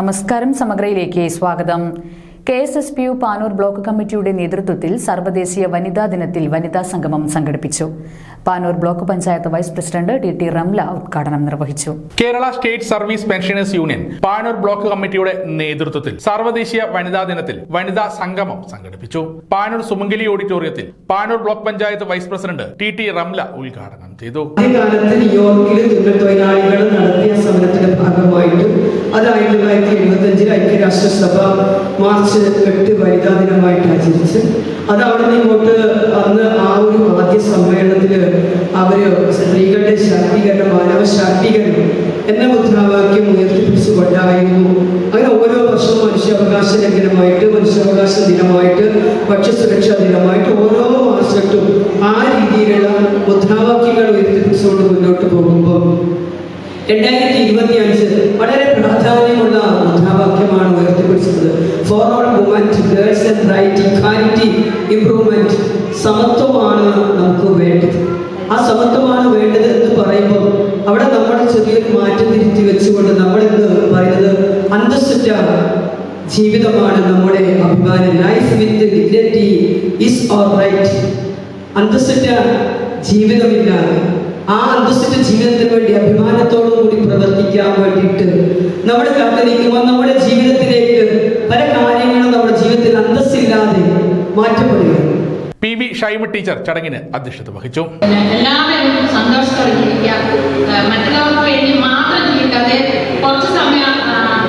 നമസ്കാരം, സമഗ്രയിലേക്ക് സ്വാഗതം. KSSPU Panoor block കമ്മിറ്റിയുടെ നേതൃത്വത്തിൽ സർവ്വദേശീയ വനിതാ ദിനത്തിൽ വനിതാ സംഗമം സംഘടിപ്പിച്ചു. Panoor block panchayat vice president T Ramla ഉദ്ഘാടനം നിർവഹിച്ചു. Kerala state service pensioners union Panoor block കമ്മിറ്റിയുടെ നേതൃത്വത്തിൽ സർവ്വദേശീയ വനിതാ ദിനത്തിൽ വനിതാ സംഗമം സംഘടിപ്പിച്ചു. പാനൂർ സുമംഗലി ഓഡിറ്റോറിയത്തിൽ Panoor block panchayat vice president T Ramla ഉദ്ഘാടനം ചെയ്തു. സമരത്തിന്റെ ഭാഗമായിട്ട് അത് 1975 ഐക്യരാഷ്ട്രസഭ മാർച്ച് 8 വനിതാ ദിനമായിട്ട് ആചരിച്ച് അത് അവിടെ നിന്ന് ഇങ്ങോട്ട് അന്ന് ആ ഒരു ആദ്യ സമ്മേളനത്തിൽ അവര് സ്ത്രീകളുടെ ശാക്തീകരണം, മാനവ ശാക്തീകരണം എന്ന മുദ്രാവാക്യം ഉയർത്തിപ്പിടിച്ചുകൊണ്ടായിരുന്നു. അങ്ങനെ ഓരോ വർഷവും മനുഷ്യാവകാശ ലംഘനമായിട്ട്, മനുഷ്യാവകാശ ദിനമായിട്ട്, ഭക്ഷ്യസുരക്ഷാ ദിനമായിട്ട് ഓരോ മാസത്തും ആ രീതിയിലുള്ള മുദ്രാവാക്യങ്ങൾ ഉയർത്തിപ്പിടിച്ചുകൊണ്ട് മുന്നോട്ട് പോകുമ്പോൾ 2025 വളരെ പ്രാധാന്യമുള്ള മുദ്രാവാക്യമാണ് ഉയർത്തിപ്പിടിച്ചത്. For all womens, girls and right, equality, improvement. സമത്വമാണ് നമുക്ക് വേണ്ടത്. ആ സമത്വമാണ് വേണ്ടത് എന്ന് പറയുമ്പോൾ അവിടെ നമ്മുടെ ചെറിയൊരു മാറ്റം തിരുത്തി വെച്ചുകൊണ്ട് നമ്മളിന്ന് പറയുന്നത് അന്തസ്സുറ്റ ജീവിതമാണ് നമ്മുടെ അഭിമാനം. Life with dignity is our right. അന്തസ്സുറ്റ ജീവിതമില്ലാതെ ആ അന്തസ്സുറ്റ ജീവിതത്തിന് വേണ്ടി അഭിമാനത്തോടു കൂടി പ്രവർത്തിക്കാൻ വേണ്ടിയിട്ട് നമ്മൾ കാത്തിരിക്കുമ്പോൾ നമ്മുടെ ജീവിതത്തിലേക്ക് പല കാര്യങ്ങളും നമ്മുടെ ജീവിതത്തിൽ അന്തസ്സില്ലാതെ മാറ്റപ്പെടുകയാണ്. PV ഷൈമ ടീച്ചർ ചടങ്ങിന് അധ്യക്ഷത വഹിച്ചു. എല്ലാവരും സന്തോഷത്തോടെ ജീവിക്കാം, മറ്റുള്ളവർക്ക് വേണ്ടി മാത്രം ജീവിക്കാതെ കുറച്ച് സമയം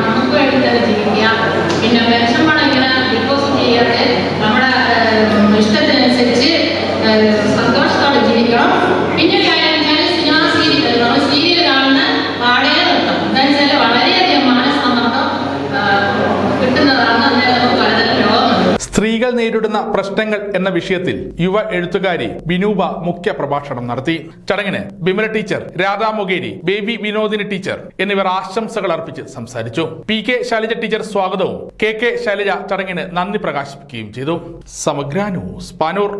നമുക്ക് വേണ്ടി തന്നെ ജീവിക്കാം. പിന്നെ പെൻഷൻ പണം ഇങ്ങനെ ഡിപ്പോസിറ്റ് ചെയ്യാതെ നമ്മുടെ ഇഷ്ടത്തിനനുസരിച്ച് സന്തോഷത്തോടെ ജീവിക്കണം. പിന്നെ സ്ത്രീകൾ നേരിടുന്ന പ്രശ്നങ്ങൾ എന്ന വിഷയത്തിൽ യുവ എഴുത്തുകാരി ബിനൂബ മുഖ്യ പ്രഭാഷണം നടത്തി. ചടങ്ങിന് Bimala teacher, Radha Mogeri, baby Vinodini teacher എന്നിവർ ആശംസകൾ അർപ്പിച്ച് സംസാരിച്ചു. PK ശൈലജ ടീച്ചർ സ്വാഗതവും KK ശൈലജ ചടങ്ങിന് നന്ദി പ്രകാശിപ്പിക്കുകയും ചെയ്തു. സമഗ്ര ന്യൂസ്, പാനൂർ.